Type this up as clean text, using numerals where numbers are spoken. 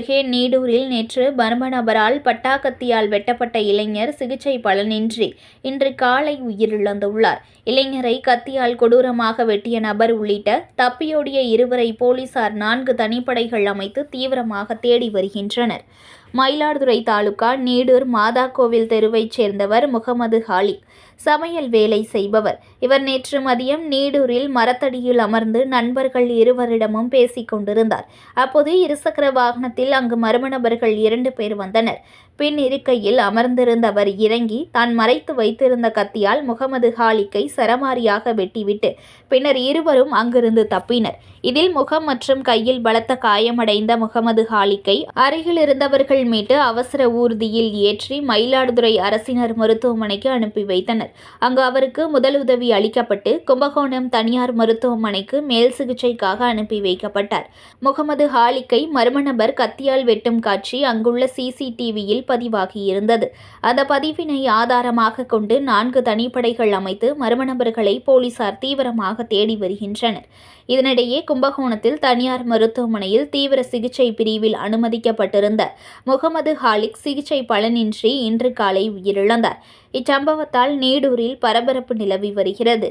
அருகே நீடூரில் நேற்று மர்ம நபரால் பட்டாக்கத்தியால் வெட்டப்பட்ட இளைஞர் சிகிச்சை பலனின்றி இன்று காலை உயிரிழந்துள்ளார். இளைஞரை கத்தியால் கொடூரமாக வெட்டிய நபர் உள்ளிட்ட தப்பியோடிய இருவரை போலீசார் 4 தனிப்படைகள் அமைத்து தீவிரமாக தேடி வருகின்றனர். மயிலாடுதுறை தாலுகா நீடூர் மாதாக்கோவில் தெருவைச் சேர்ந்தவர் முகமது ஹாலிக். சமையல் வேலை செய்பவர். இவர் நேற்று மதியம் நீடூரில் மரத்தடியில் அமர்ந்து நண்பர்கள் இருவரிடமும் பேசிக் கொண்டிருந்தார். அப்போது இருசக்கர வாகனத்தில் அங்கு மர்ம நபர்கள் 2 பேர் வந்தனர். பின் இருக்கையில் அமர்ந்திருந்தவர் இறங்கி தான் மறைத்து வைத்திருந்த கத்தியால் முகமது ஹாலிக்கை சரமாரியாக வெட்டிவிட்டு பின்னர் இருவரும் அங்கிருந்து தப்பினர். இதில் முகம் மற்றும் கையில் பலத்த காயமடைந்த முகமது ஹாலிக்கை அருகில் இருந்தவர்கள் மீட்டு அவசர ஊர்தியில் ஏற்றி மயிலாடுதுறை அரசினர் மருத்துவமனைக்கு அனுப்பி வைத்தனர். அங்கு அவருக்கு முதலுதவி அளிக்கப்பட்டு கும்பகோணம் தனியார் மருத்துவமனைக்கு மேல் சிகிச்சைக்காக அனுப்பி வைக்கப்பட்டார். முகமது ஹாலிக்கை மர்ம நபர் கத்தியால் வெட்டும் காட்சி அங்குள்ள CCTVயில் பதிவாகியிருந்தது. அந்த பதிவினை ஆதாரமாக கொண்டு 4 தனிப்படைகள் அமைத்து மர்ம நபர்களை போலீசார் தீவிரமாக தேடி வருகின்றனர். இதனிடையே கும்பகோணத்தில் தனியார் மருத்துவமனையில் தீவிர சிகிச்சை பிரிவில் அனுமதிக்கப்பட்டிருந்த முகமது ஹாலிக் சிகிச்சை பலனின்றி இன்று காலை உயிரிழந்தார். இச்சம்பவத்தால் நீடூரில் பரபரப்பு நிலவி வருகிறது.